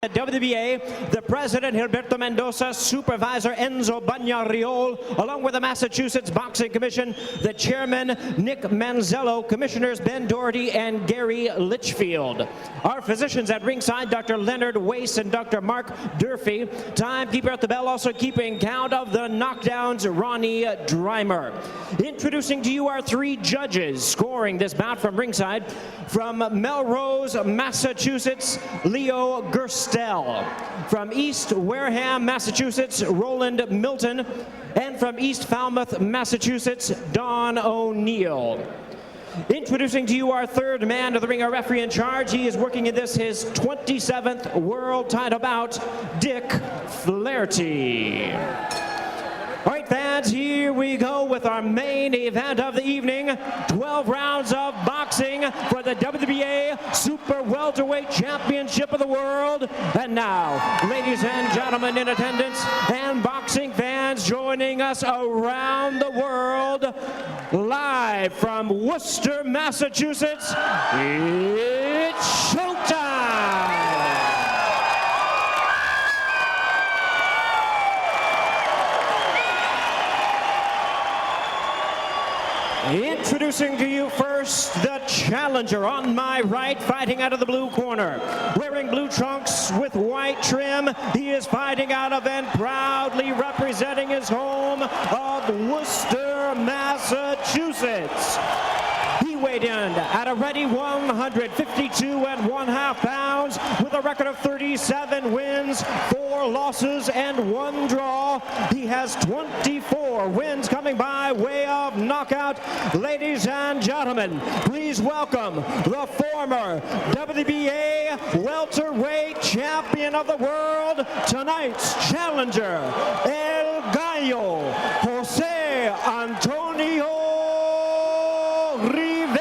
WBA, the president Gilberto Mendoza, supervisor Enzo Bagnariol, along with the Massachusetts Boxing Commission, the chairman Nick Manzello, commissioners Ben Doherty and Gary Litchfield. Our physicians at ringside, Dr. Leonard Wace and Dr. Mark Durfee. Timekeeper at the bell, also keeping count of the knockdowns, Ronnie Dreimer. Introducing to you our three judges scoring this bout from ringside. From Melrose, Massachusetts, Leo Gerstel. From East Wareham, Massachusetts, Roland Milton. And from East Falmouth, Massachusetts, Don O'Neill. Introducing to you our third man of the ring, our referee in charge. He is working in this his 27th world title bout, Dick Flaherty. All right, fans, here we go with our main event of the evening. 12 rounds of boxing for the WBA Super Welterweight Championship of the World. And now, ladies and gentlemen in attendance and boxing fans joining us around the world, live from Worcester, Massachusetts, it's showtime! Introducing to you first the challenger on my right, fighting out of the blue corner. Wearing blue trunks with white trim, he is fighting out of and proudly representing his home of Worcester, Massachusetts. He weighed in at a ready 152 1/2 pounds with a record of 37 wins, 4 losses, and 1 draw. He has 24 wins coming by way of knockout. Ladies and gentlemen, please welcome the former WBA welterweight champion of the world, tonight's challenger, El Gallo, Jose Antonio Rivera.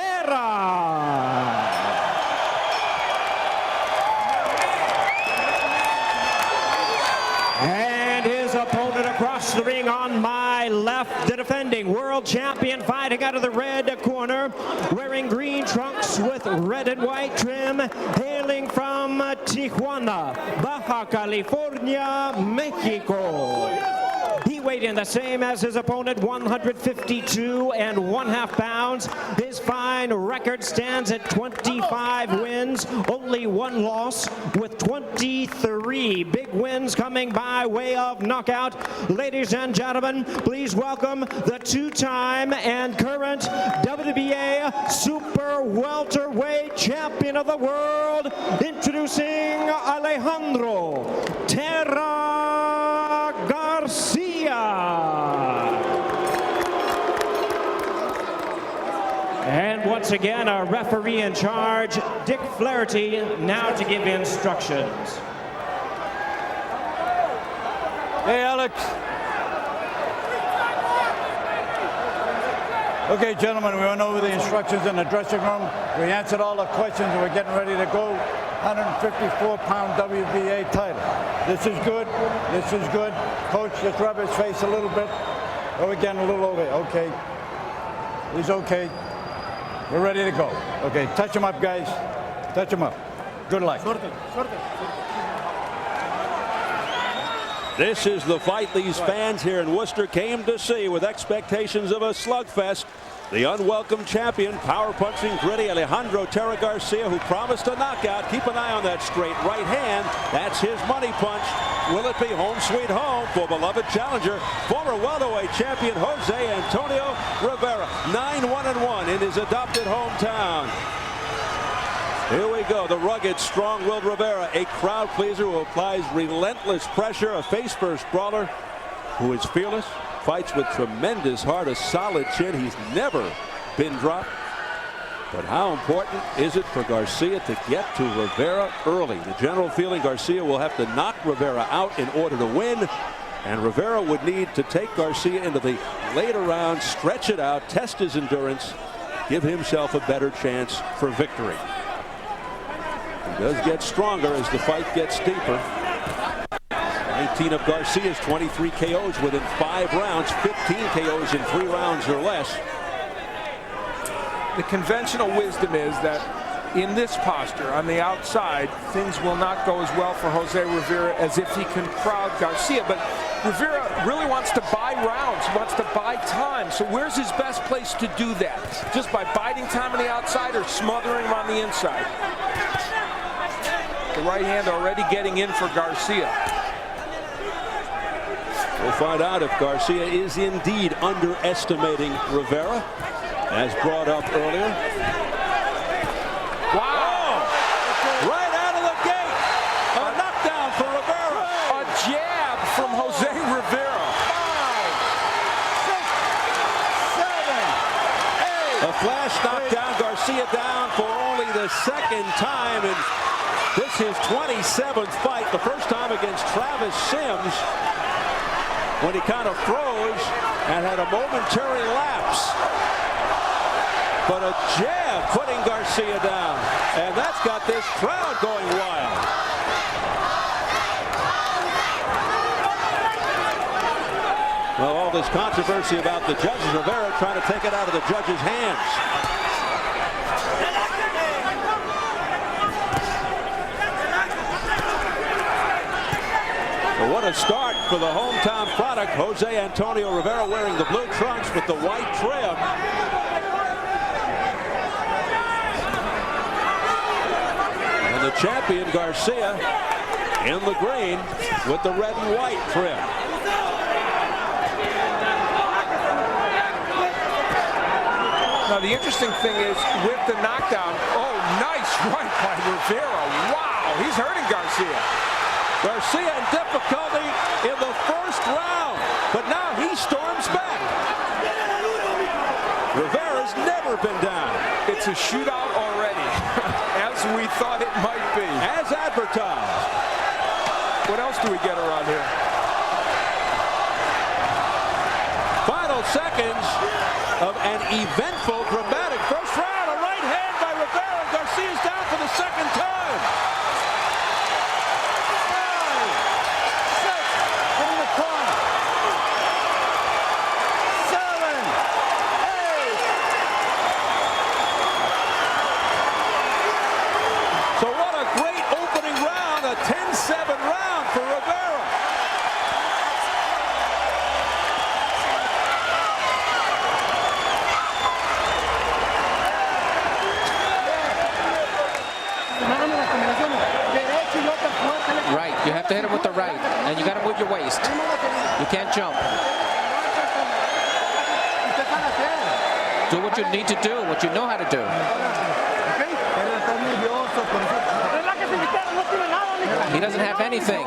And his opponent across the ring on my left, the defending world champion, fighting out of the red corner, wearing green trunks with red and white trim, hailing from Tijuana, Baja California, Mexico. He weighed in the same as his opponent, 152 1/2 pounds. His fine record stands at 25 wins, only 1 loss, with 23 big wins coming by way of knockout. Ladies and gentlemen, please welcome the two-time and current WBA Super Welterweight Champion of the World, introducing Alejandro Terra Garcia. And once again, our referee in charge, Dick Flaherty, now to give instructions. Hey, Alex. Okay, gentlemen, we went over the instructions in the dressing room. We answered all the questions, and we're getting ready to go. 154-pound WBA title. This is good. This is good. Coach, just rub his face a little bit. Oh, we're getting a little over. Okay. He's okay. We're ready to go. Okay, touch him up, guys. Touch him up. Good luck. This is the fight these fans here in Worcester came to see, with expectations of a slugfest. The unwelcome champion, power-punching, gritty Alejandro Terra Garcia, who promised a knockout. Keep an eye on that straight right hand. That's his money punch. Will it be home sweet home for beloved challenger, former welterweight champion Jose Antonio Rivera, 9-1-1 in his adopted hometown. Here we go, the rugged, strong-willed Rivera, a crowd pleaser who applies relentless pressure, a face-first brawler who is fearless, fights with tremendous heart, a solid chin. He's never been dropped. But how important is it for Garcia to get to Rivera early? The general feeling, Garcia will have to knock Rivera out in order to win, and Rivera would need to take Garcia into the later rounds, stretch it out, test his endurance, give himself a better chance for victory. He does get stronger as the fight gets deeper. 19 of Garcia's 23 KOs within 5 rounds, 15 KOs in 3 rounds or less. The conventional wisdom is that in this posture on the outside, things will not go as well for Jose Rivera as if he can crowd Garcia. But Rivera really wants to buy rounds, wants to buy time. So where's his best place to do that? Just by biding time on the outside or smothering him on the inside? The right hand already getting in for Garcia. We'll find out if Garcia is indeed underestimating Rivera, as brought up earlier. Wow! Right out of the gate, a knockdown for Rivera. A jab from Jose Rivera. 5, 6, 7, 8. A flash knockdown, Garcia down for only the second time, and this is his 27th fight. The first time against Travis Sims, when he kind of froze and had a momentary lapse. But a jab putting Garcia down, and that's got this crowd going wild. Well, all this controversy about the judges, Rivera trying to take it out of the judges' hands. Well, what a start for the hometown product. Jose Antonio Rivera wearing the blue trunks with the white trim. And the champion Garcia in the green with the red and white trim. Now the interesting thing is with the knockdown, oh, nice right by Rivera. Wow, he's hurting Garcia. Garcia in difficulty in the first round, but now he storms back. Rivera's never been down. It's a shootout already, as we thought it might be. As advertised. What else do we get around here? Final seconds of an eventful, dramatic first round. A right hand by Rivera. Garcia's down for the second time. 5, 6, in the corner. 7, 8. So what a great opening round. A 10-7 round for Rivera. Right, you have to hit him with the right, and you got to move your waist. You can't jump. Do what you need to do, what you know how to do. He doesn't have anything.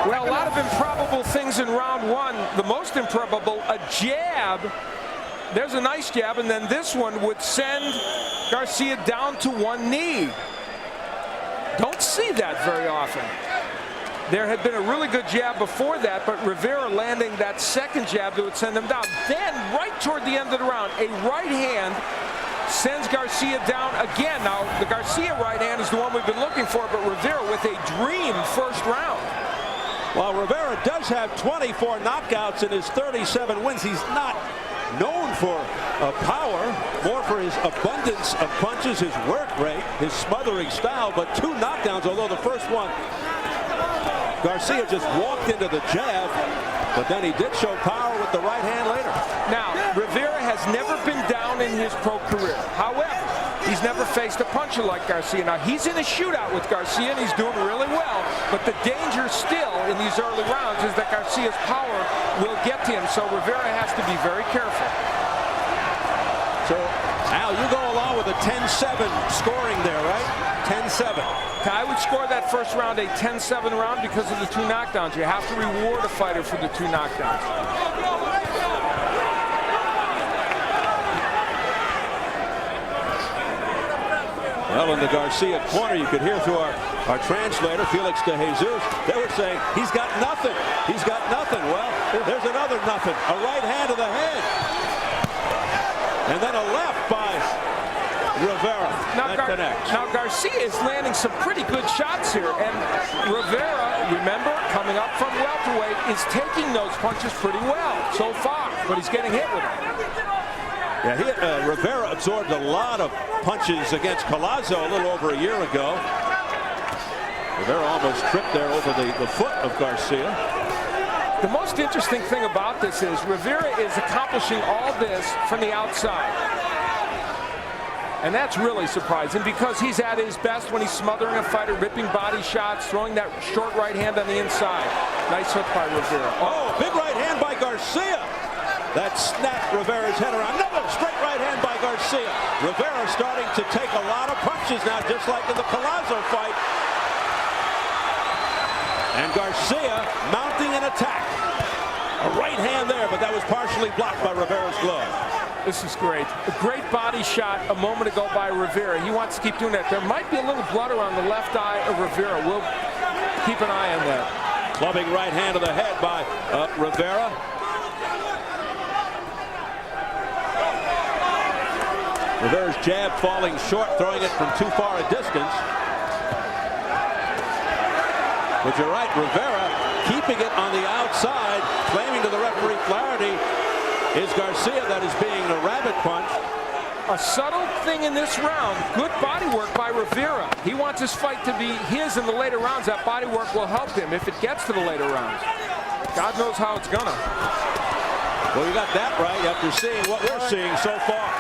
Well, a lot of improbable things in round one. The most improbable, a jab. There's a nice jab, and then this one would send Garcia down to one knee. Don't see that very often. There had been a really good jab before that, but Rivera landing that second jab that would send him down. Then, right toward the end of the round, a right hand sends Garcia down again. Now, the Garcia right hand is the one we've been looking for, but Rivera with a dream first round. While Rivera does have 24 knockouts in his 37 wins, he's not known for power, more for his abundance of punches, his work rate, his smothering style, but 2 knockdowns, although the first one, Garcia just walked into the jab, but then he did show power with the right hand later. Now, Rivera has never been down in his pro career. However, he's never faced a puncher like Garcia. Now, he's in a shootout with Garcia, and he's doing really well, but the danger still in these early rounds is that Garcia's power will get to him, so Rivera has to be very careful. So, Al, you go along with a 10-7 scoring there, right? 10-7. I would score that first round a 10-7 round because of the 2 knockdowns. You have to reward a fighter for the 2 knockdowns. Well, in the Garcia corner, you could hear through our translator, Felix de Jesus, they were saying, he's got nothing. He's got nothing. Well, there's another nothing. A right hand to the head. And then a left by Rivera. Now Garcia is landing some pretty good shots here, and Rivera, remember, coming up from welterweight, is taking those punches pretty well so far, but he's getting hit with them. Yeah, Rivera absorbed a lot of punches against Collazo a little over a year ago. Rivera almost tripped there over the foot of Garcia. The most interesting thing about this is Rivera is accomplishing all this from the outside. And that's really surprising because he's at his best when he's smothering a fighter, ripping body shots, throwing that short right hand on the inside. Nice hook by Rivera. Oh, big right hand by Garcia. That snapped Rivera's head around. Another straight right hand by Garcia. Rivera starting to take a lot of punches now, just like in the Collazo fight. And Garcia mounting an attack. A right hand there, but that was partially blocked by Rivera's glove. This is great. A great body shot a moment ago by Rivera. He wants to keep doing that. There might be a little blood around the left eye of Rivera. We'll keep an eye on that. Clubbing right hand to the head by Rivera. Rivera's jab falling short, throwing it from too far a distance. But you're right, Rivera keeping it on the outside, claiming to the referee clarity is Garcia that is being a rabbit punch. A subtle thing in this round, good body work by Rivera. He wants his fight to be his in the later rounds. That body work will help him if it gets to the later rounds. God knows how it's gonna. Well, you got that right after seeing what we're seeing so far.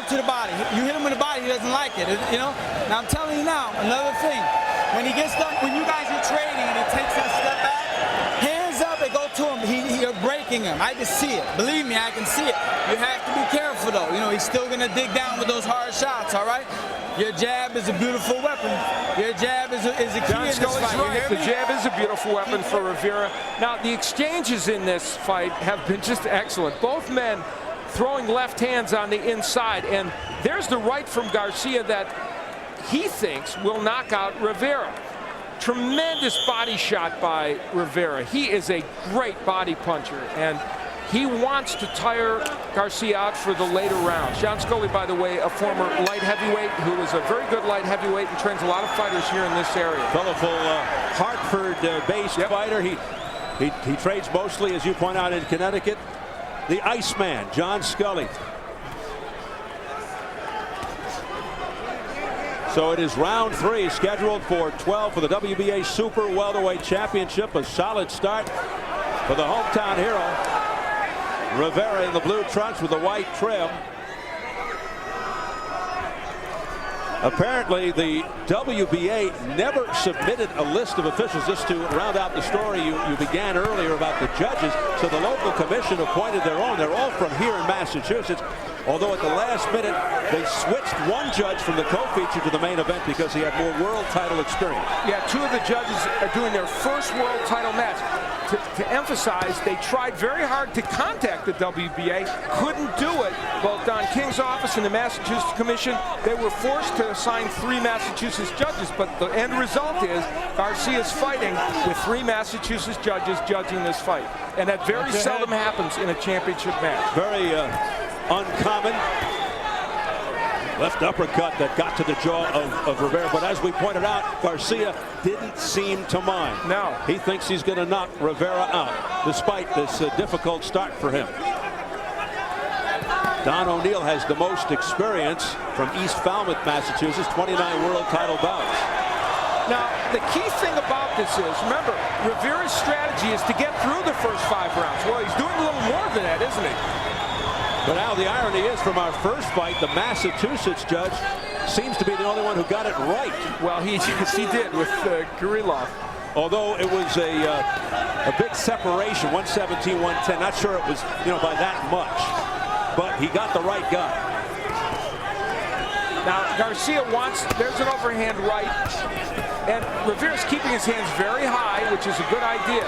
To the body. You hit him in the body, he doesn't like it, you know? Now I'm telling you now, another thing. When he gets done, when you guys are trading and he takes that step back, hands up and go to him. You're breaking him. I can see it. Believe me, I can see it. You have to be careful though. You know, he's still gonna dig down with those hard shots, all right? Your jab is a beautiful weapon. Your jab is a key in this fight. Right. The jab is a beautiful weapon for Rivera. Now, the exchanges in this fight have been just excellent. Both men throwing left hands on the inside, and there's the right from Garcia that he thinks will knock out Rivera. Tremendous body shot by Rivera. He is a great body puncher, and he wants to tire Garcia out for the later rounds. John Scully, by the way, a former light heavyweight who is a very good light heavyweight and trains a lot of fighters here in this area. Colorful Hartford-based fighter. He trains mostly, as you point out, in Connecticut. The Iceman, John Scully. So it is round 3, scheduled for 12 for the WBA Super Welterweight Championship. A solid start for the hometown hero. Rivera in the blue trunks with the white trim. Apparently, the WBA never submitted a list of officials. Just to round out the story you began earlier about the judges. So the local commission appointed their own. They're all from here in Massachusetts. Although at the last minute, they switched one judge from the co-feature to the main event because he had more world title experience. Yeah, 2 of the judges are doing their first world title match. To emphasize, they tried very hard to contact the WBA, couldn't do it. Both Don King's office and the Massachusetts Commission, they were forced to assign 3 Massachusetts judges, but the end result is Garcia's fighting with 3 Massachusetts judges judging this fight. And that very seldom happens in a championship match. Very uncommon. Left uppercut that got to the jaw of Rivera. But as we pointed out, Garcia didn't seem to mind. No. He thinks he's going to knock Rivera out, despite this difficult start for him. Don O'Neill has the most experience from East Falmouth, Massachusetts, 29 world title bouts. Now, the key thing about this is, remember, Rivera's strategy is to get through the first 5 rounds. Well, he's doing a little more than that, isn't he? But now the irony is, from our first fight, the Massachusetts judge seems to be the only one who got it right. Well, he did with Gurilov. Although it was a big separation, 117-110. Not sure it was, by that much. But he got the right guy. Now, Garcia there's an overhand right. And Rivera's keeping his hands very high, which is a good idea.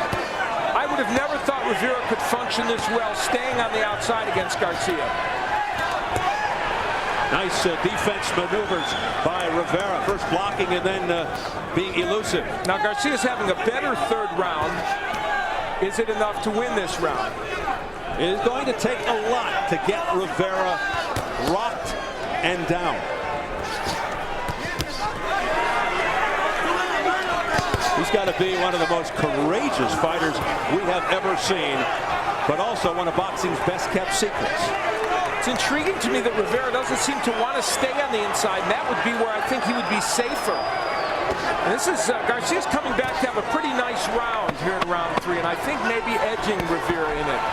I would have never thought Rivera could function this well, staying on the outside against Garcia. Nice defense maneuvers by Rivera. First blocking and then being elusive. Now Garcia's having a better third round. Is it enough to win this round? It is going to take a lot to get Rivera rocked and down. He's got to be one of the most courageous fighters we have ever seen, but also one of boxing's best kept secrets. It's intriguing to me that Rivera doesn't seem to want to stay on the inside, and that would be where I think he would be safer. And this is Garcia's coming back to have a pretty nice round here in round 3, and I think maybe edging Rivera in it.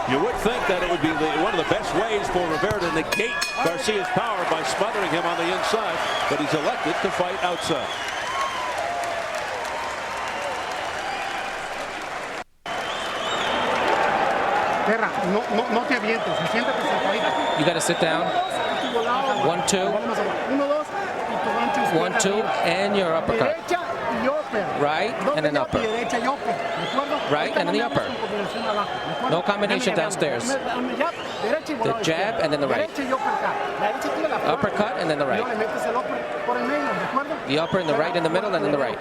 You would think that it would be one of the best ways for Rivera to negate Garcia's power by smothering him on the inside, but he's elected to fight outside. You got to sit down. 1-2. 1-2, and your uppercut. Right, and an upper. Right, and then the upper. No combination downstairs. The jab, and then the right. Uppercut, and then the right. The upper and the right in the middle, and then the right.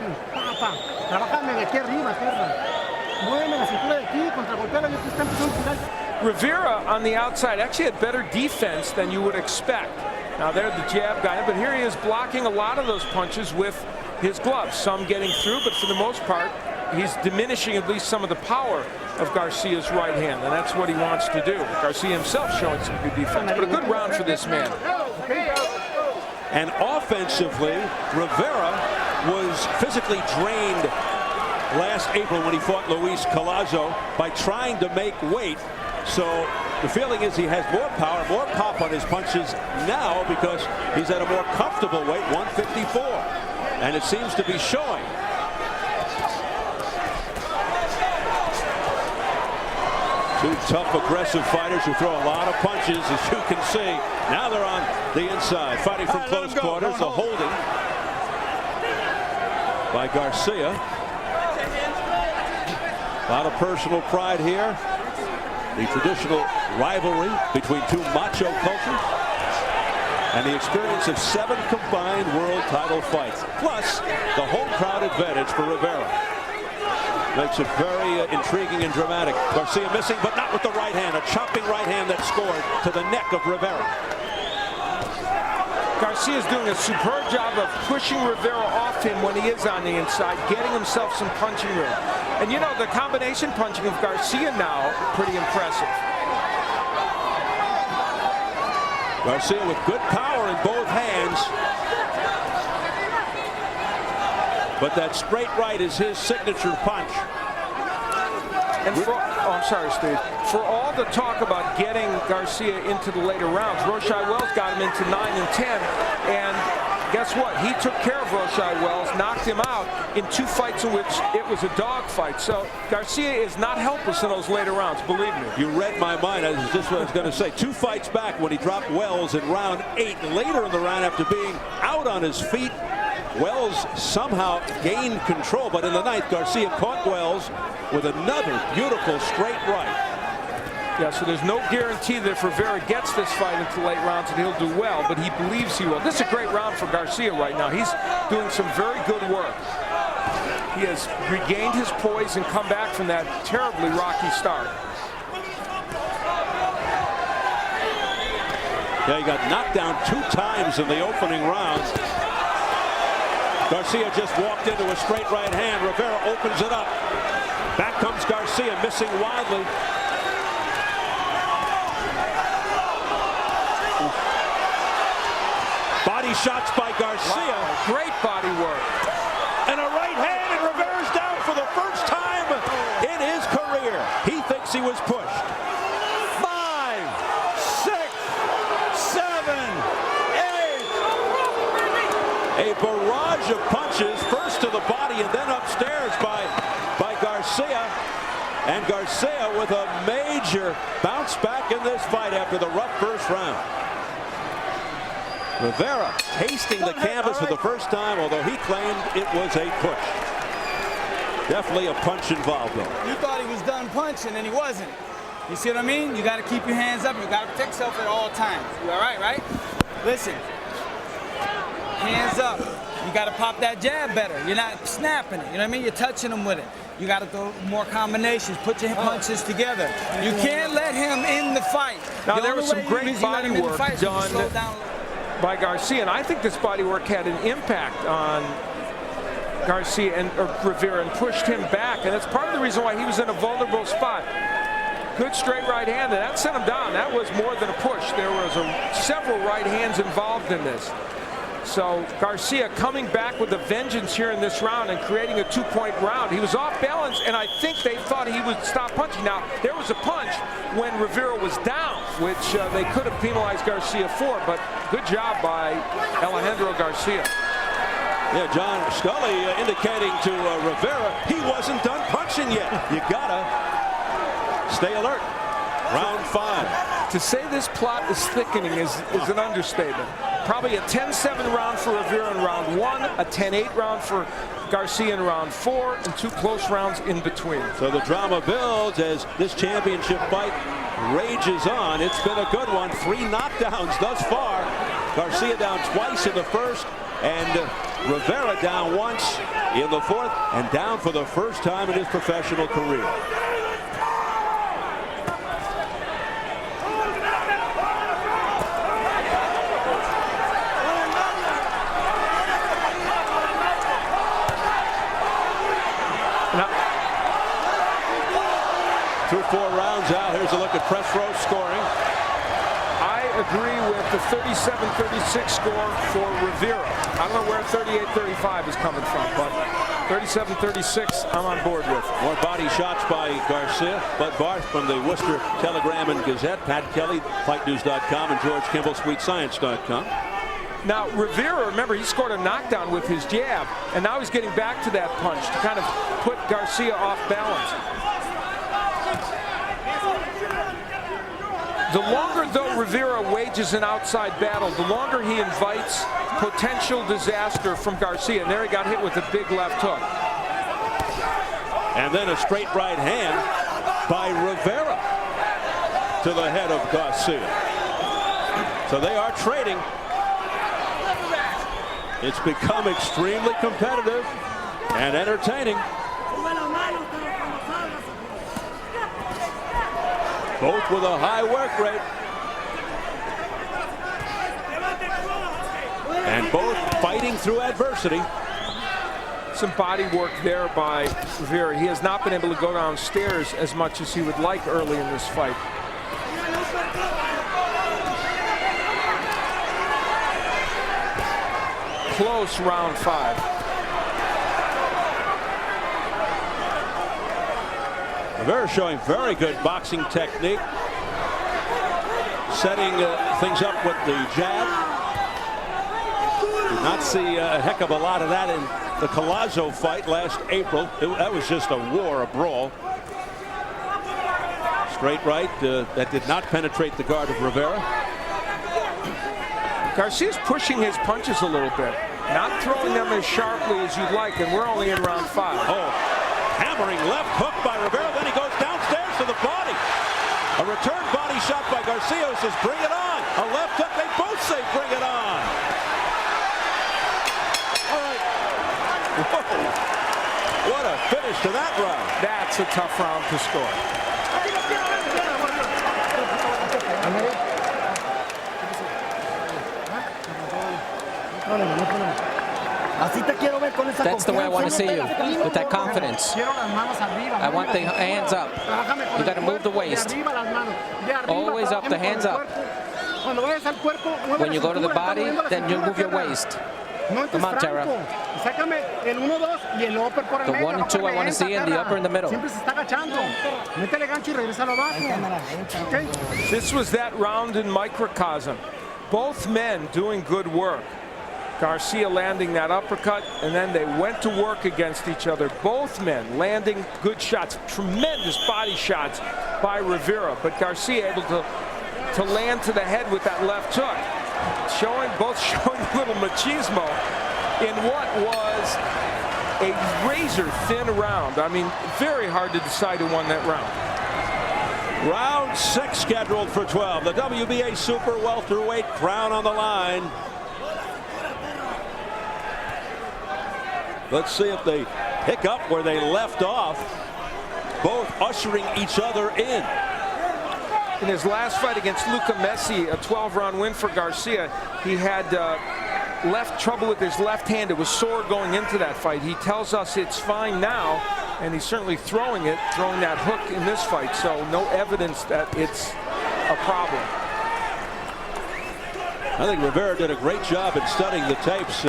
Rivera on the outside actually had better defense than you would expect. Now there's the jab guy, but here he is blocking a lot of those punches with his gloves. Some getting through, but for the most part, he's diminishing at least some of the power of Garcia's right hand, and that's what he wants to do. Garcia himself showing some good defense, but a good round for this man. And offensively, Rivera was physically drained last April when he fought Luis Collazo by trying to make weight. So the feeling is he has more power, more pop on his punches now because he's at a more comfortable weight, 154. And it seems to be showing. Two tough, aggressive fighters who throw a lot of punches, as you can see. Now they're on the inside, fighting from close quarters. A holding by Garcia. A lot of personal pride here. The traditional rivalry between two macho cultures, and the experience of 7 combined world title fights, plus the home crowd advantage for Rivera. Makes it very intriguing and dramatic. Garcia missing, but not with the right hand. A chopping right hand that scored to the neck of Rivera. Garcia's doing a superb job of pushing Rivera off him when he is on the inside, getting himself some punching room. And you know, the combination punching of Garcia now, pretty impressive. Garcia with good power in both hands. But that straight right is his signature punch. And I'm sorry, Steve. For all the talk about getting Garcia into the later rounds, Roshai Wells got him into 9 and 10. And guess what? He took care of Roshai Wells, knocked him out in 2 fights in which it was a dog fight. So Garcia is not helpless in those later rounds, believe me. You read my mind. That's just what I was going to say. 2 fights back when he dropped Wells in round 8. Later in the round, after being out on his feet, Wells somehow gained control. But in the 9th, Garcia caught Wells with another beautiful straight right. Yeah, so there's no guarantee that if Rivera gets this fight into late rounds that he'll do well, but he believes he will. This is a great round for Garcia right now. He's doing some very good work. He has regained his poise and come back from that terribly rocky start. Yeah, he got knocked down 2 times in the opening round. Garcia just walked into a straight right hand. Rivera opens it up. Back comes Garcia, missing wildly. Body shots by Garcia. Wow, great body work. And a right hand, and Rivera's down for the first time in his career. He thinks he was pushed. 5, 6, 7, 8. A barrage of punches, first to the body and then upstairs by Garcia. And Garcia with a major bounce back in this fight after the rough first round. Rivera tasting the canvas for the first time, although he claimed it was a push. Definitely a punch involved, though. You thought he was done punching, and he wasn't. You see what I mean? You got to keep your hands up. You got to protect yourself at all times. You all right? Listen. Hands up. You got to pop that jab better. You're not snapping it. You know what I mean? You're touching them with it. You got to go more combinations. Put your punches together. You can't let him in the fight. Now, there was some great body work done by Garcia, and I think this body work had an impact on Garcia and Rivera and pushed him back, and it's part of the reason why he was in a vulnerable spot. Good straight right hand, and that sent him down. That was more than a push. There was several right hands involved in this. So Garcia coming back with a vengeance here in this round and creating a 2-point round. He was off balance, and I think they thought he would stop punching. Now, there was a punch when Rivera was down, which they could have penalized Garcia for, but good job by Alejandro Garcia. Yeah, John Scully indicating to Rivera he wasn't done punching yet. You gotta stay alert. Round 5. To say this plot is thickening is an understatement. Probably a 10-7 round for Rivera in round 1, a 10-8 round for Garcia in round 4, and 2 close rounds in between. So the drama builds as this championship fight rages on. It's been a good one. 3 knockdowns thus far. Garcia down twice in the first, and Rivera down once in the fourth, and down for the first time in his professional career. Through 4 rounds out. Here's a look at press row scoring. I agree with the 37-36 score for Rivera. I don't know where 38-35 is coming from, but 37-36 I'm on board with. More body shots by Garcia. Bud Barth from the Worcester Telegram and Gazette. Pat Kelly, FightNews.com, and George Kimball, SweetScience.com. Now, Rivera, remember, he scored a knockdown with his jab, and now he's getting back to that punch to kind of put Garcia off balance. The longer, though, Rivera wages an outside battle, the longer he invites potential disaster from Garcia. And there he got hit with a big left hook. And then a straight right hand by Rivera to the head of Garcia. So they are trading. It's become extremely competitive and entertaining. Both with a high work rate. And both fighting through adversity. Some body work there by Rivera. He has not been able to go downstairs as much as he would like early in this fight. Close round 5. Rivera showing very good boxing technique. Setting things up with the jab. Did not see a heck of a lot of that in the Collazo fight last April. That was just a war, a brawl. Straight right that did not penetrate the guard of Rivera. Garcia's pushing his punches a little bit. Not throwing them as sharply as you'd like, and we're only in round 5. Oh, hammering left hook by Rivera. Then he goes downstairs to the body. A return body shot by Garcia says, bring it on. A left hook. They both say, bring it on. All right. Whoa. What a finish to that round. That's a tough round to score. That's the way I want to see you, with that confidence. I want the hands up. You got to move the waist. Always up, the hands up. When you go to the body, then you move your waist. Come on, Tara. The 1 and 2 I want to see, and the upper in the middle. This was that round in microcosm. Both men doing good work. Garcia landing that uppercut, and then they went to work against each other. Both men landing good shots, tremendous body shots by Rivera, but Garcia able to land to the head with that left hook. Both showing a little machismo in what was a razor-thin round. I mean, very hard to decide who won that round. Round 6 scheduled for 12. The WBA Super Welterweight crown on the line. Let's see if they pick up where they left off, both ushering each other in. In his last fight against Luca Messi, a 12-round win for Garcia, he had left trouble with his left hand. It was sore going into that fight. He tells us it's fine now, and he's certainly throwing that hook in this fight, so no evidence that it's a problem. I think Rivera did a great job in studying the tapes,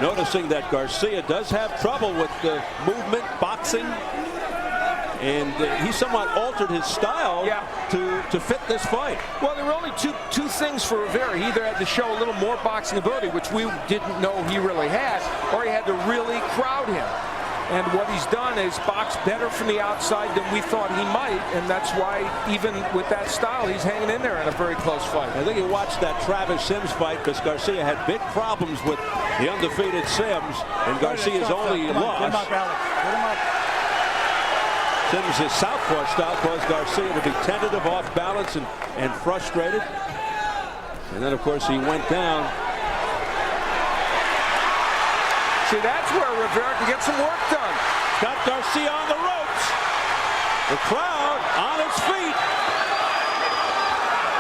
noticing that Garcia does have trouble with the movement, boxing, and he somewhat altered his style to fit this fight. Well, there were only two things for Rivera. He either had to show a little more boxing ability, which we didn't know he really had, or he had to really crowd him. And what he's done is box better from the outside than we thought he might, and that's why even with that style, he's hanging in there in a very close fight. I think you watched that Travis Sims fight because Garcia had big problems with the undefeated Sims, and Garcia's only loss. Sims' southpaw style caused Garcia to be tentative, off balance, and frustrated. And then, of course, he went down. See, that's where Rivera can get some work done. Got Garcia on the ropes. The crowd on its feet.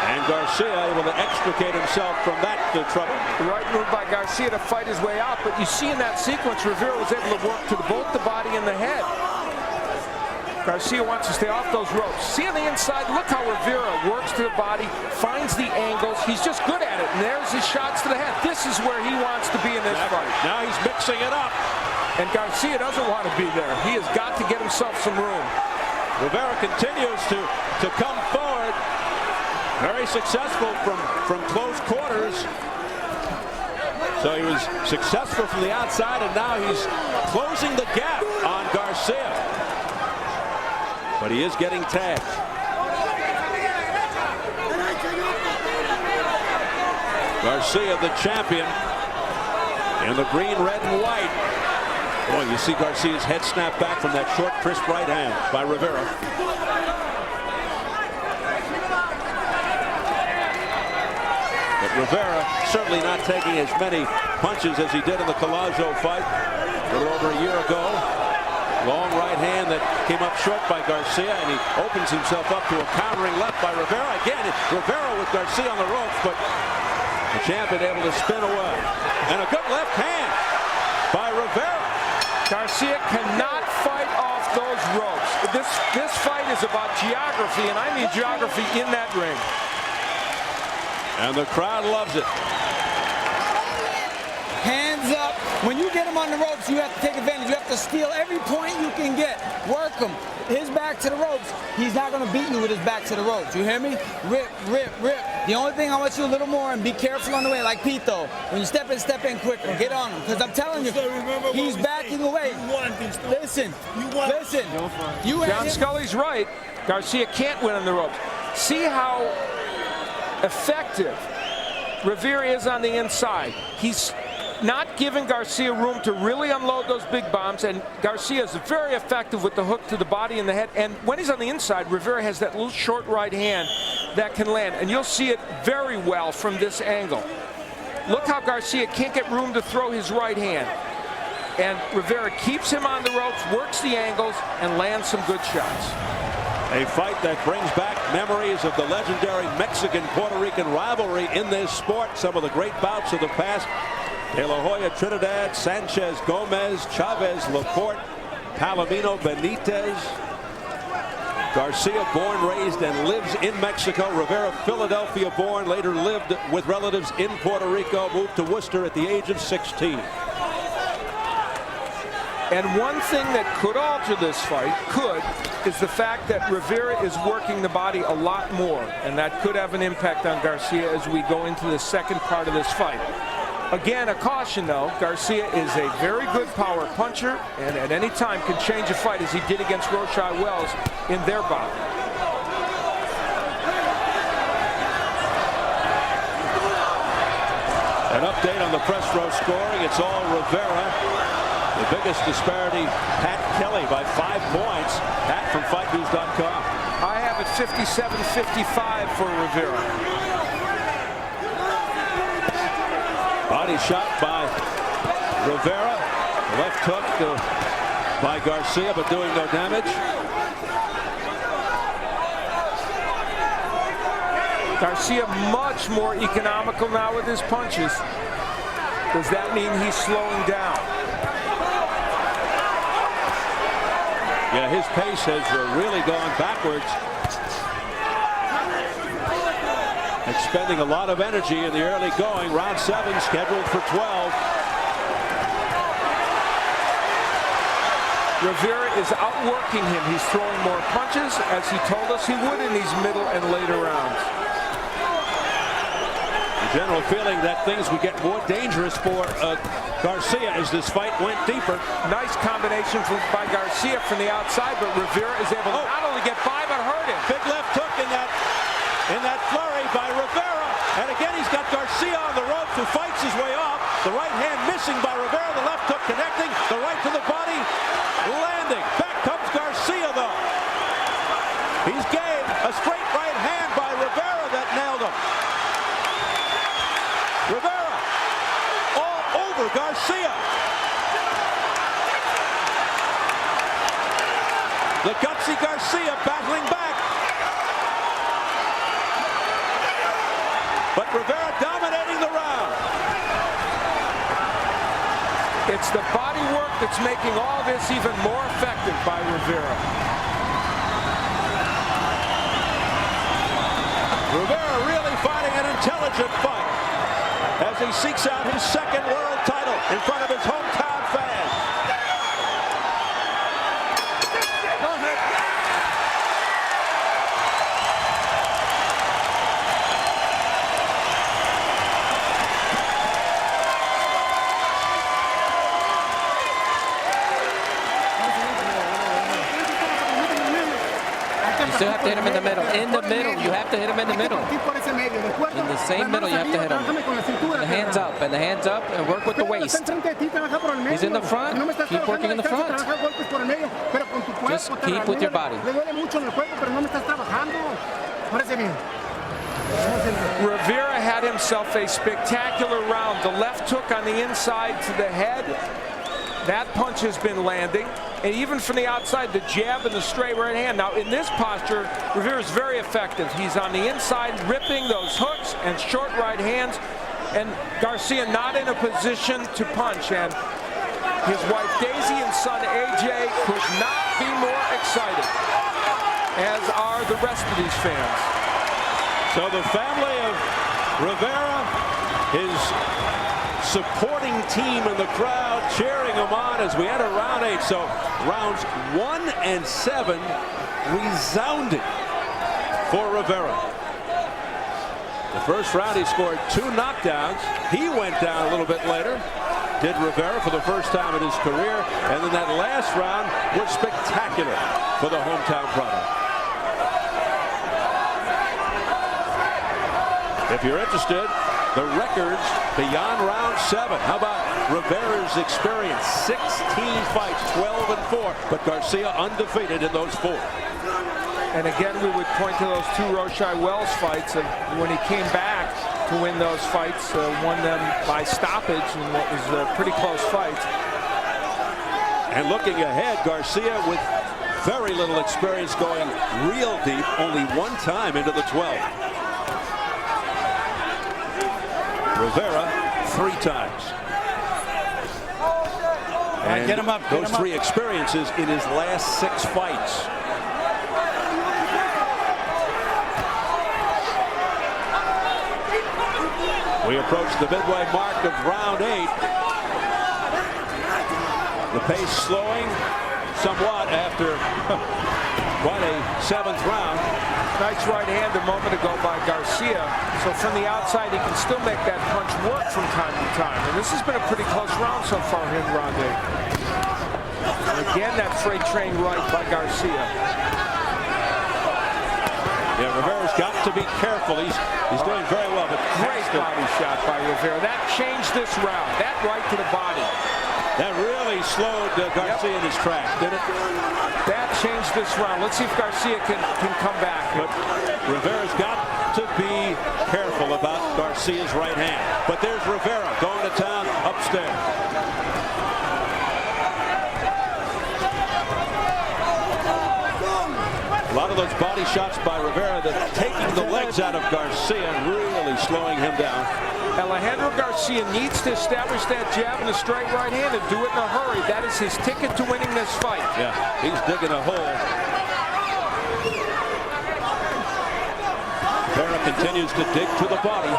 And Garcia able to extricate himself from that trouble. The right move by Garcia to fight his way out. But you see in that sequence, Rivera was able to work to both the body and the head. Garcia wants to stay off those ropes. See on the inside, look how Rivera works to the body, finds the angles. He's just good at it. And there's his shots to the head. This is where he wants to be in this fight. Now he's mixing it up. And Garcia doesn't want to be there. He has got to get himself some room. Rivera continues to come forward. Very successful from close quarters. So he was successful from the outside, and now he's closing the gap on Garcia. But he is getting tagged. Garcia, the champion, in the green, red, and white. Boy, you see Garcia's head snap back from that short, crisp right hand by Rivera. But Rivera certainly not taking as many punches as he did in the Collazo fight a little over a year ago. Long right hand that came up short by Garcia, and he opens himself up to a countering left by Rivera. Again, Rivera with Garcia on the ropes, but the champion able to spin away. And a good left hand by Rivera. Garcia cannot fight off those ropes. This fight is about geography, and I mean geography in that ring. And the crowd loves it. Hands up. When you get him on the ropes, you have to take advantage. You have to steal every point you can get. Work him. His back to the ropes. He's not going to beat you with his back to the ropes. You hear me? Rip, rip, rip. The only thing I want you a little more, and be careful on the way, like Pito. When you step in quicker. Get on him. Because I'm telling you, he's backing away. Listen. Listen. John Scully's right. Garcia can't win on the ropes. See how effective Rivera is on the inside. He's not giving Garcia room to really unload those big bombs, and Garcia is very effective with the hook to the body and the head. And when he's on the inside, Rivera has that little short right hand that can land, and you'll see it very well from this angle. Look how Garcia can't get room to throw his right hand, and Rivera keeps him on the ropes, works the angles, and lands some good shots. A fight that brings back memories of the legendary Mexican-Puerto Rican rivalry in this sport. Some of the great bouts of the past. De La Hoya, Trinidad, Sanchez, Gomez, Chavez, Laporte, Palomino, Benitez. Garcia, born, raised, and lives in Mexico. Rivera, Philadelphia born, later lived with relatives in Puerto Rico, moved to Worcester at the age of 16. And one thing that could alter this fight, is the fact that Rivera is working the body a lot more, and that could have an impact on Garcia as we go into the second part of this fight. Again, a caution though, Garcia is a very good power puncher, and at any time can change a fight as he did against Roshai Wells in their bout. An update on the press row scoring. It's all Rivera. The biggest disparity, Pat Kelly by 5 points. Pat from FightNews.com. I have it 57-55 for Rivera. Body shot by Rivera. Left hook by Garcia, but doing no damage. Garcia much more economical now with his punches. Does that mean he's slowing down? Yeah, his pace has really gone backwards. Expending a lot of energy in the early going. Round 7 scheduled for 12. Rivera is outworking him. He's throwing more punches, as he told us he would in these middle and later rounds. The general feeling that things would get more dangerous for Garcia as this fight went deeper. Nice combination by Garcia from the outside, but Rivera is able to not only get by, but hurt him. Big left hook in that flurry by Rivera. And again, he's got Garcia on the ropes, who fights his way off. The right hand missing by Rivera. The left hook connecting. The right to the body. Landing. Back comes Garcia, though. He's game. A straight right hand by Rivera that nailed him. Rivera all over Garcia. The gutsy Garcia battling back. But Rivera dominating the round. It's the body work that's making all this even more effective by Rivera. Rivera really fighting an intelligent fight as he seeks out his second world title in front of his hometown fans. You still have to hit him in the middle. In the middle. You have to hit him in the middle. In the same middle, you have to hit him. And the hands up. And the hands up. And work with the waist. He's in the front. Keep working in the front. Just keep with your body. Rivera had himself a spectacular round. The left hook on the inside to the head. That punch has been landing. And even from the outside, the jab and the straight right hand. Now, in this posture, Rivera is very effective. He's on the inside, ripping those hooks and short right hands. And Garcia not in a position to punch. And his wife Daisy and son AJ could not be more excited, as are the rest of these fans. So the family of Rivera, his supporting team in the crowd cheering him on as we enter round 8. So rounds 1 and 7 resounding for Rivera. The first round he scored 2 knockdowns. He went down a little bit later, did Rivera, for the first time in his career. And then that last round was spectacular for the hometown product. If you're interested, the records beyond round 7. How about Rivera's experience? 16 fights, 12 and 4, but Garcia undefeated in those 4. And again, we would point to those 2 Roshai-Wells fights, and when he came back to win those fights, won them by stoppage in what was a pretty close fight. And looking ahead, Garcia with very little experience going real deep, only 1 time into the 12. Rivera 3 times. And get him up, those 3 experiences in his last 6 fights. We approach the midway mark of round 8. The pace slowing somewhat after quite a 7th round. Nice right hand a moment ago by Garcia. So from the outside, he can still make that punch work from time to time. And this has been a pretty close round so far in round 8. And again, that freight train right by Garcia. Yeah, Rivera's got to be careful. He's doing very well, but great body shot by Rivera. That changed this round. That right to the body. That really slowed Garcia in his tracks, didn't it? That changed this round. Let's see if Garcia can come back. But Rivera's got to be careful about Garcia's right hand. But there's Rivera going to town upstairs. A lot of those body shots by Rivera that taking the legs out of Garcia and really slowing him down. Alejandro Garcia needs to establish that jab and a straight right hand and do it in a hurry. That is his ticket to winning this fight. Yeah, he's digging a hole. Rivera continues to dig to the body.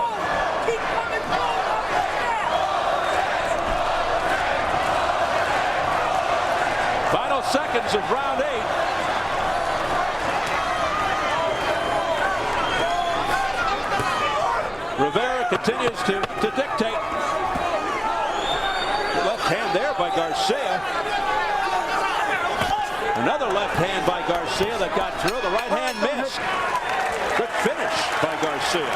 Final seconds of round 8. Rivera continues to dictate. Left hand there by Garcia. Another left hand by Garcia that got through. The right hand missed. Good finish by Garcia.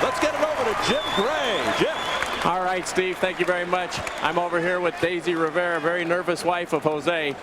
Let's get it over to Jim Gray. Jim. All right, Steve, thank you very much. I'm over here with Daisy Rivera, very nervous wife of Jose.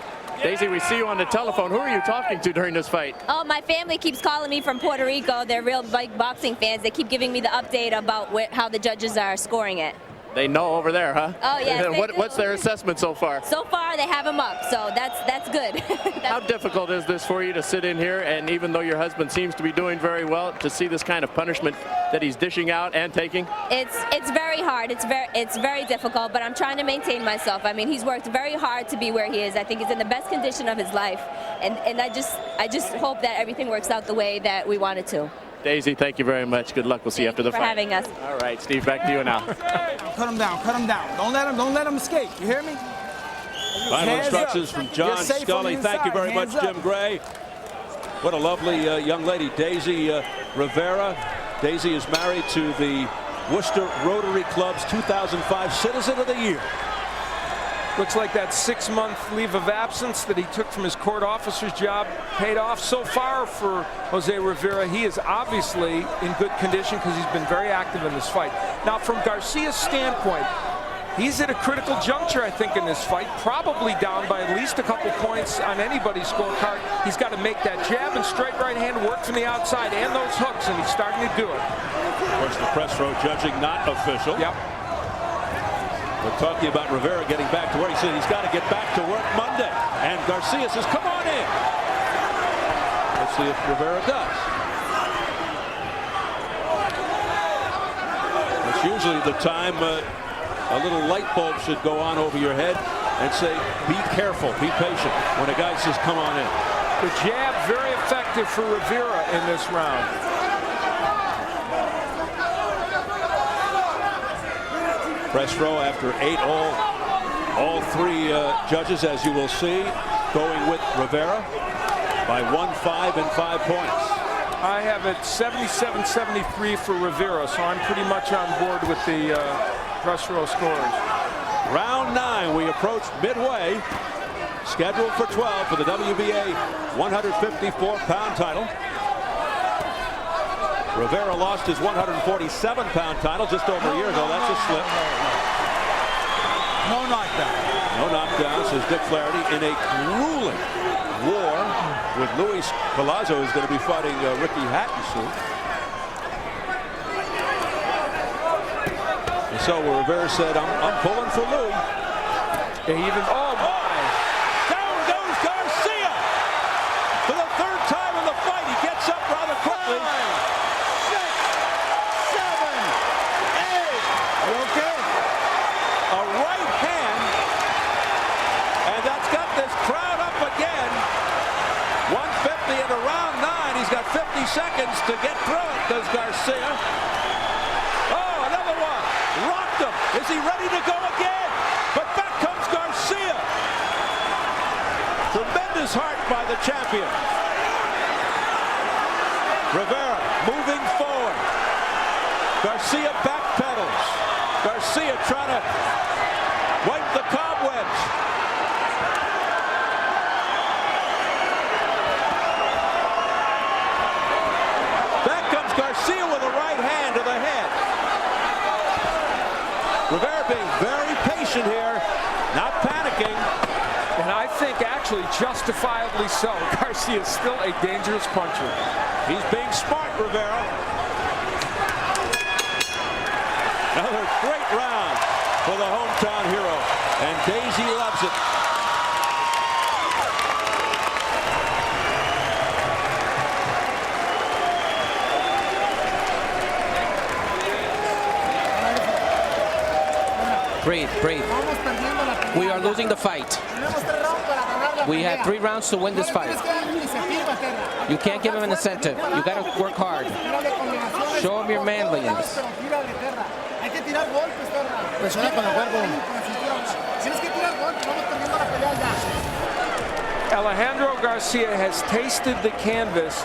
Daisy, we see you on the telephone. Who are you talking to during this fight? Oh, my family keeps calling me from Puerto Rico. They're real big boxing fans. They keep giving me the update about how the judges are scoring it. They know over there, huh? Oh, yes. What's their assessment so far? So far, they have them up, so that's good. How difficult is this for you to sit in here, and even though your husband seems to be doing very well, to see this kind of punishment that he's dishing out and taking? It's very hard. It's very difficult, but I'm trying to maintain myself. I mean, he's worked very hard to be where he is. I think he's in the best condition of his life, and I just hope that everything works out the way that we want it to. Daisy, thank you very much. Good luck. We'll see you after the fight. Thank you for having us. All right, Steve, back to you now. Cut him down. Cut him down. Don't let him escape. You hear me? Final Hands instructions up. from John You're safe Scully. on the Thank you inside. very much, Hands up. Jim Gray. What a lovely young lady, Daisy Rivera. Daisy is married to the Worcester Rotary Club's 2005 Citizen of the Year. Looks like that 6-month leave of absence that he took from his court officer's job paid off so far for Jose Rivera. He is obviously in good condition because he's been very active in this fight. Now, from Garcia's standpoint, he's at a critical juncture, I think, in this fight. Probably down by at least a couple points on anybody's scorecard. He's got to make that jab and straight right hand work from the outside and those hooks, and he's starting to do it. Of course, the press row judging not official. Yep. We're talking about Rivera getting back to work. He said he's got to get back to work Monday. And Garcia says, come on in. Let's see if Rivera does. It's usually the time a little light bulb should go on over your head and say, be careful, be patient, when a guy says, come on in. The jab, very effective for Rivera in this round. Press row after 8 all 3 judges, as you will see, going with Rivera by 1, 5, and 5 points. I have it 77-73 for Rivera, so I'm pretty much on board with the press row scores. Round 9, we approach midway, scheduled for 12 for the WBA 154-pound title. Rivera lost his 147-pound title just over a year ago. That's a slip. No knockdown. No knockdown, says Dick Flaherty, in a grueling war with Luis Palazzo, who's going to be fighting Ricky Hatton soon. And so Rivera said, I'm pulling for Louis. He even, oh my! Down goes Garcia! For the 3rd time in the fight, he gets up rather quickly. 6, 7, 8. You okay? A right hand, and that's got this crowd up again. 150 into round 9. He's got 50 seconds to get through it, does Garcia. Oh, another one. Rocked him. Is he ready to go again? But back comes Garcia. Tremendous heart by the champion. Rivera moving forward. Garcia backpedals. Garcia trying to wipe the cobwebs. Back comes Garcia with a right hand to the head. Rivera being very patient here, not panicking. And I think actually justifiably so. Garcia is still a dangerous puncher. He's being smart, Rivera. Another great round for the hometown hero. And Daisy loves it. Breathe, breathe. We are losing the fight. We had 3 rounds to win this fight. You can't give him an incentive. You got to work hard. Show him your manliness. Alejandro Garcia has tasted the canvas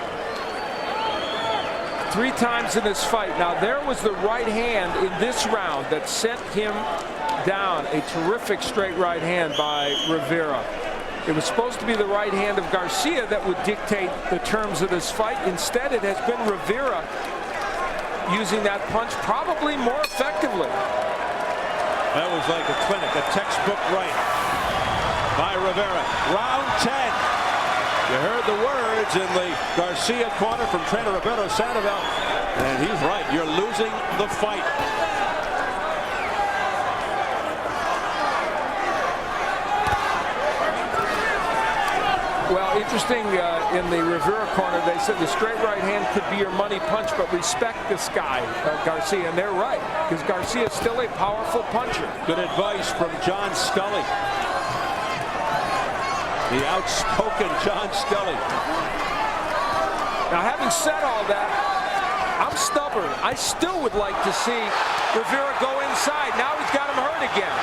3 times in this fight. Now, there was the right hand in this round that sent him down. A terrific straight right hand by Rivera. It was supposed to be the right hand of Garcia that would dictate the terms of this fight. Instead, it has been Rivera using that punch probably more effectively. That was like a clinic, a textbook right by Rivera. Round 10. You heard the words in the Garcia corner from trainer Roberto Sandoval. And he's right. You're losing the fight. Well, interesting, in the Rivera corner, they said the straight right hand could be your money punch, but respect this guy, Garcia, and they're right, because Garcia is still a powerful puncher. Good advice from John Scully. The outspoken John Scully. Now, having said all that, I'm stubborn. I still would like to see Rivera go inside. Now he's got him hurt again.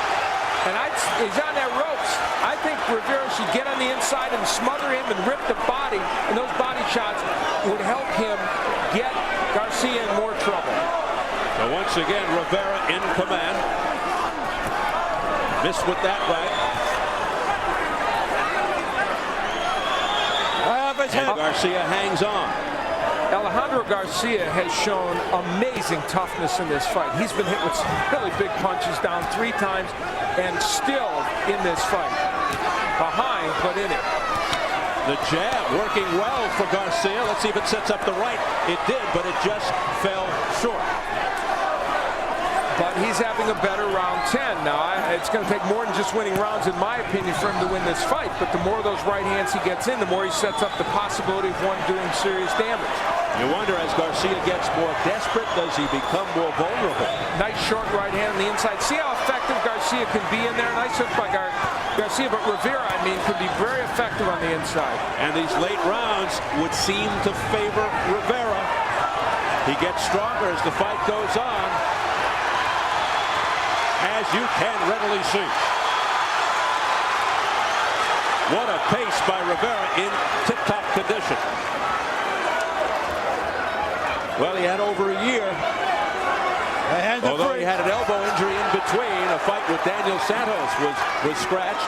And he's on that ropes. I think Rivera should get on the inside and smother him and rip the body. And those body shots would help him get Garcia in more trouble. So once again, Rivera in command. Missed with that right. And Garcia hangs on. Alejandro Garcia has shown amazing toughness in this fight. He's been hit with some really big punches, down 3 times, and still in this fight. Behind, but in it. The jab working well for Garcia. Let's see if it sets up the right. It did, but it just fell short. But he's having a better round 10. Now, it's going to take more than just winning rounds, in my opinion, for him to win this fight. But the more of those right hands he gets in, the more he sets up the possibility of one doing serious damage. You wonder, as Garcia gets more desperate, does he become more vulnerable? Nice short right hand on the inside. See how effective Garcia can be in there? Nice hook by Garcia, but Rivera, I mean, could be very effective on the inside. And these late rounds would seem to favor Rivera. He gets stronger as the fight goes on, as you can readily see. What a pace by Rivera in tip-top condition. Well, he had over a year. Although he had an elbow injury in between, a fight with Daniel Santos was scratched.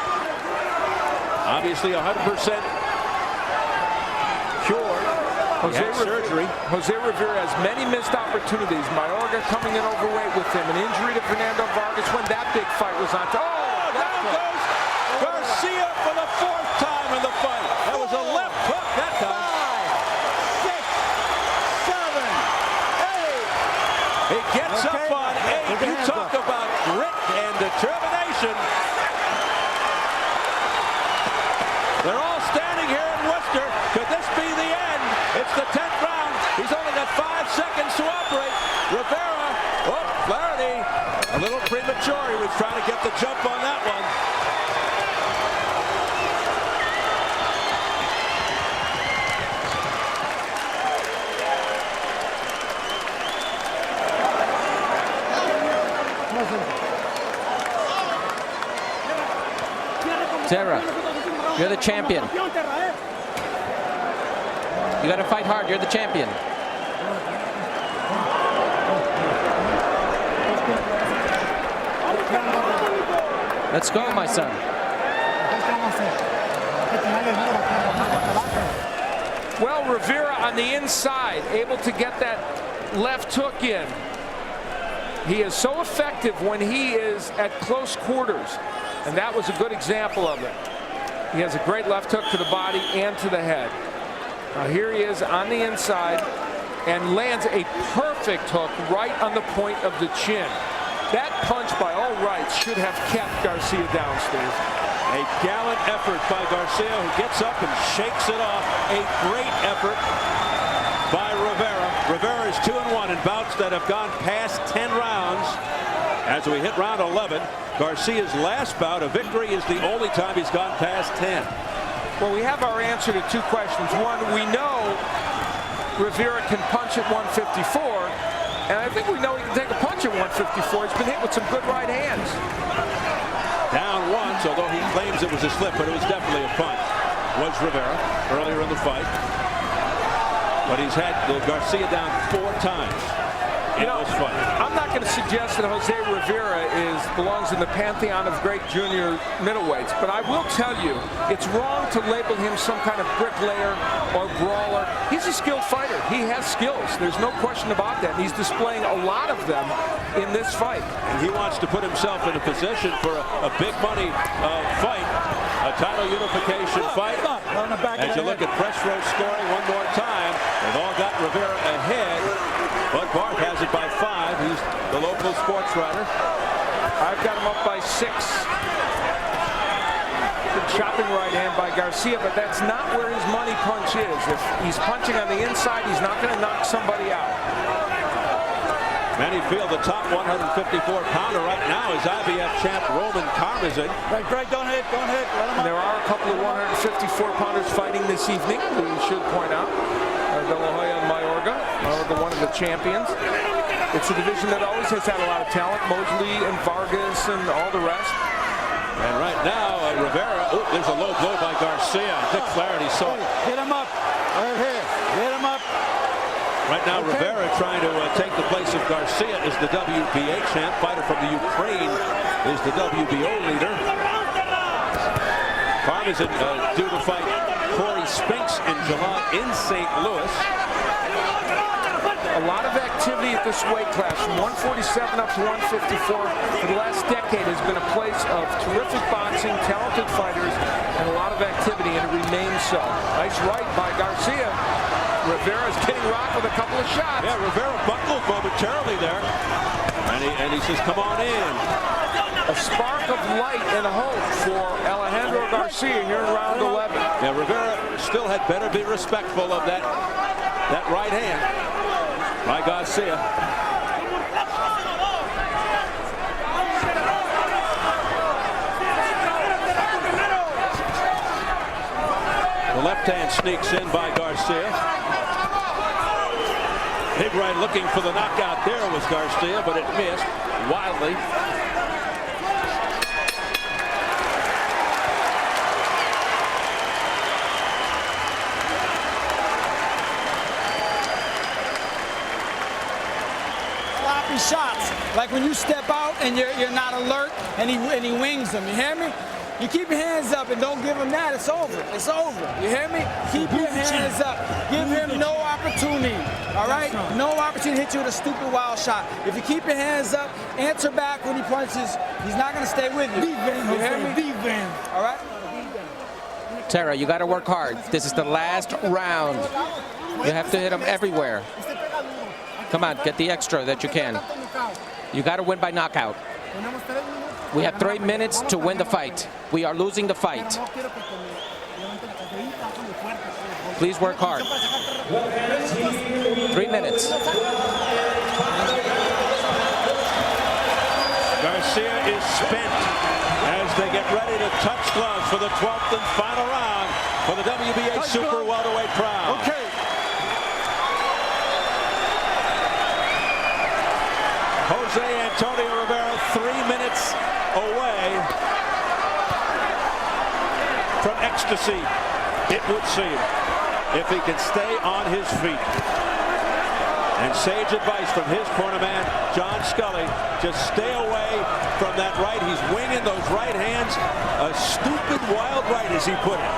Obviously 100% cured. Surgery. Jose Rivera has many missed opportunities. Mayorga coming in overweight with him. An injury to Fernando Vargas when that big fight was on. Oh, down goes Garcia for the 4th time in the fight. That was a left hook that time. 5, 6, 7, 8. He gets up on 8. You talk about grit and determination. They're all standing here in Worcester. Could this be the end? It's the 10th round. He's only got 5 seconds to operate. Rivera, oh, Flaherty, a little premature. He was trying to get the jump on that one. Terra, you're the champion. You got to fight hard. You're the champion. Let's go, my son. Well, Rivera on the inside, able to get that left hook in. He is so effective when he is at close quarters, and that was a good example of it. He has a great left hook to the body and to the head. Now here he is on the inside and lands a perfect hook right on the point of the chin. That punch, by all rights, should have kept Garcia down, Steve. A gallant effort by Garcia, who gets up and shakes it off. A great effort by Rivera. Rivera is 2-1 in bouts that have gone past 10 rounds. As we hit round 11, Garcia's last bout, a victory, is the only time he's gone past 10. Well, we have our answer to two questions. One, we know Rivera can punch at 154, and I think we know he can take a punch at 154. He's been hit with some good right hands. Down once, although he claims it was a slip, but it was definitely a punch. Was Rivera earlier in the fight. But he's had Garcia down 4 times in this fight. I'm not going to suggest that Jose Rivera belongs in the pantheon of great junior middleweights, but I will tell you, it's wrong to label him some kind of bricklayer or brawler. He's a skilled fighter. He has skills. There's no question about that. He's displaying a lot of them in this fight. And he wants to put himself in a position for a big money fight, a title unification fight. As you look at press row scoring one more time, they've all got Rivera ahead, but Bart has it by 5. He's the local sports writer. I've got him up by 6. Good chopping right hand by Garcia, but that's not where his money punch is. If he's punching on the inside, he's not going to knock somebody out. Many feel the top 154-pounder right now is IBF champ Roman Karmazin. Greg, don't hit, don't hit. There are a couple of 154-pounders fighting this evening, we should point out. De La Hoya and Mayorga, one of the champions. It's a division that always has had a lot of talent. Mosley and Vargas and all the rest. And right now, Rivera, there's a low blow by Garcia. Dick Flaherty saw it. Get him up. Right here. Get him up. Right now, Rivera trying to take the place of Garcia is the WBA champ. Fighter from the Ukraine is the WBO leader. Karmazin due to fight Corey Spinks in July in St. Louis. A lot of activity at this weight class, from 147 up to 154 for the last decade, has been a place of terrific boxing, talented fighters, and a lot of activity, and it remains so. Nice right by Garcia. Rivera's getting rocked with a couple of shots. Yeah, Rivera buckled momentarily there, and he says, come on in. A spark of light and hope for Alejandro Garcia here in round 11. Yeah, Rivera still had better be respectful of that right hand by Garcia. The left hand sneaks in by Garcia. Big right looking for the knockout there was Garcia, but it missed wildly. Shots, like when you step out and you're not alert, and he wings them. You hear me? You keep your hands up and don't give him that. It's over. It's over. You hear me? Keep your hands up. Give him no opportunity. All right? No opportunity to hit you with a stupid wild shot. If you keep your hands up, answer back when he punches. He's not going to stay with you. You hear me? All right? Tara, you got to work hard. This is the last round. You have to hit him everywhere. Come on, get the extra that you can. You got to win by knockout. We have 3 minutes to win the fight. We are losing the fight. Please work hard. 3 minutes. Garcia is spent as they get ready to touch gloves for the 12th and final round for the WBA Super Welterweight crown. Okay. Jose Antonio Rivera 3 minutes away from ecstasy, it would seem, if he can stay on his feet. And sage advice from his corner man, John Scully, just stay away from that right. He's winging those right hands. A stupid wild right, as he put it,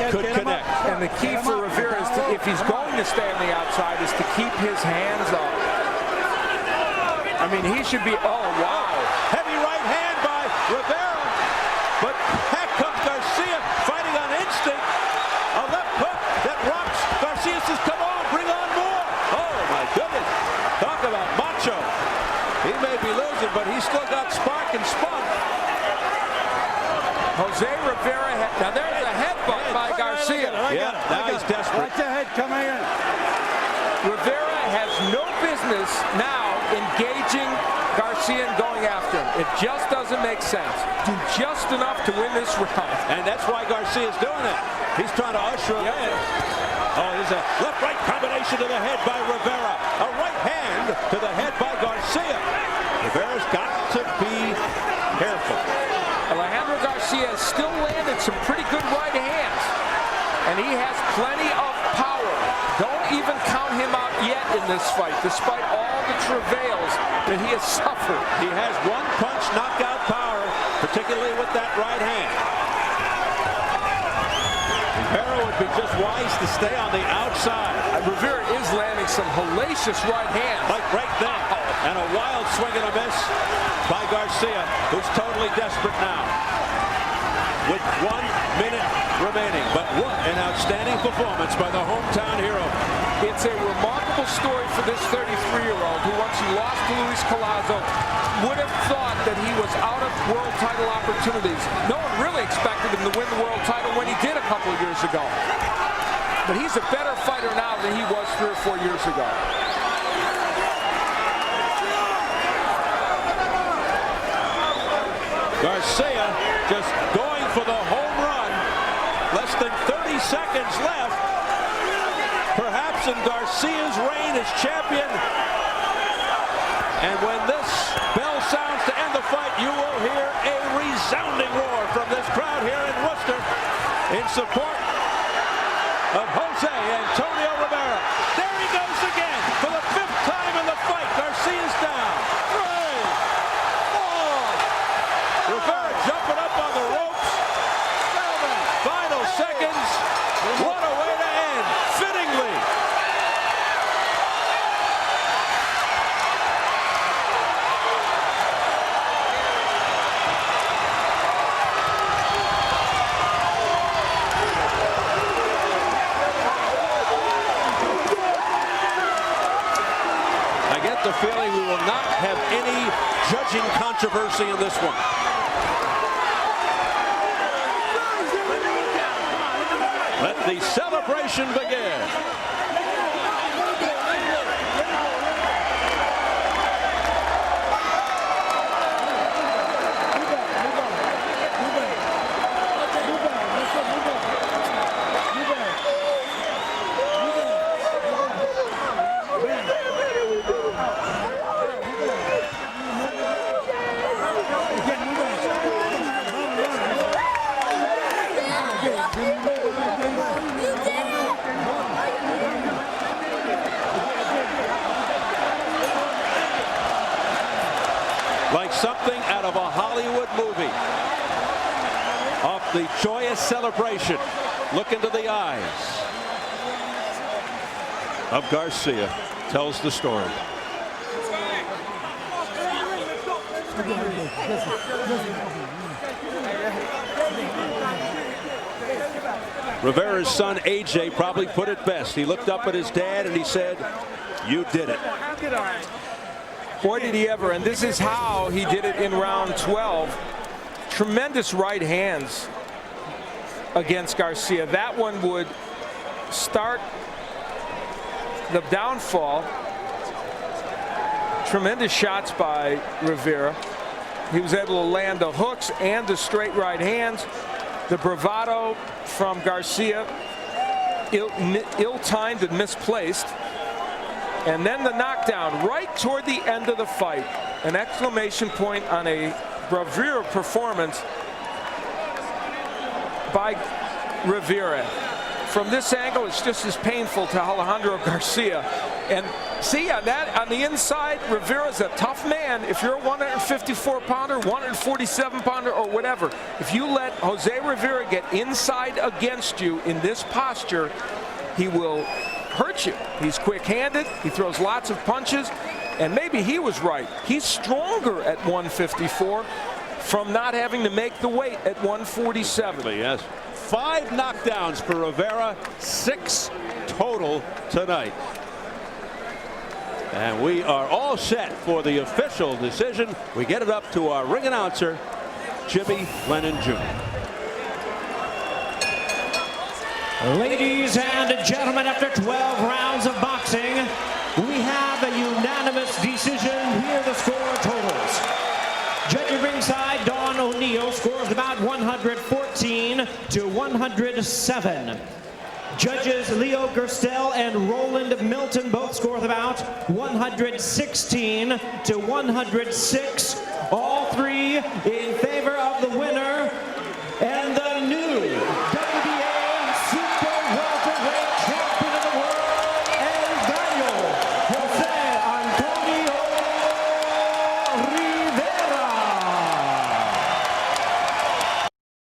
could connect. And the key for Rivera is, if he's going to stay on the outside, is to keep his hands up. I I mean, he should be, oh, wow. Heavy right hand by Rivera. But back comes Garcia fighting on instinct. A left hook that rocks. Garcia says, come on, bring on more. Oh, my goodness. Talk about macho. He may be losing, but he's still got spark and spunk. Jose Rivera, now there's a headbutt by Garcia. Yeah, now he's desperate. Watch your head coming in. Rivera has no business now engaging Garcia and going after him. It just doesn't make sense. Do just enough to win this round. And that's why Garcia's doing it. He's trying to usher him in. Oh, there's a left-right combination to the head by Rivera. A right hand to the head by Garcia. Rivera's got to be careful. Alejandro Garcia has still landed some pretty good right hands. And he has plenty of power. Don't even count him out yet in this fight, despite all the travails that he has suffered. He has one punch knockout power, particularly with that right hand. Rivera would be just wise to stay on the outside. Rivera is landing some hellacious right hands. Like right there. And a wild swing and a miss by Garcia, who's totally desperate now. With 1 minute remaining. But what an outstanding performance by the hometown hero. It's a remarkable story for this 33-year-old who, once he lost to Luis Collazo, would have thought that he was out of world title opportunities. No one really expected him to win the world title when he did a couple of years ago. But he's a better fighter now than he was 3 or 4 years ago. Garcia just going for the home run. Less than 30 seconds left. Perhaps in Garcia's reign as champion. And when this bell sounds to end the fight, you will hear a resounding roar from this crowd here in Worcester in support of Jose Antonio Rivera. There he goes again for the 5th time in the fight. Garcia's down. 3, 4. Rivera jumping up on the ropes. 7. Final seconds. What a way to end. Fittingly. I get the feeling we will not have any judging controversy in this one. Let the celebration begin. Like something out of a Hollywood movie. Off the joyous celebration. Look into the eyes of Garcia. Tells the story. Rivera's son AJ probably put it best. He looked up at his dad and he said, "You did it." Boy, did he ever, and this is how he did it in round 12. Tremendous right hands against Garcia. That one would start the downfall. Tremendous shots by Rivera. He was able to land the hooks and the straight right hands. The bravado from Garcia, ill-timed and misplaced. And then the knockdown right toward the end of the fight. An exclamation point on a bravura performance by Rivera. From this angle, it's just as painful to Alejandro Garcia. And see, on the inside, Rivera's a tough man. If you're a 154-pounder, 147-pounder, or whatever, if you let Jose Rivera get inside against you in this posture, he will hurt you. He's quick-handed. He throws lots of punches. And maybe he was right. He's stronger at 154 from not having to make the weight at 147. Yes. 5 knockdowns for Rivera, 6 total tonight. And we are all set for the official decision. We get it up to our ring announcer, Jimmy Lennon Jr. Ladies and gentlemen, after 12 rounds of boxing, we have a unanimous decision. Here are the score totals. Judging ringside, Don O'Neill scores about 114 to 107. Judges Leo Gerstel and Roland Milton both score about 116 to 106. All three in favor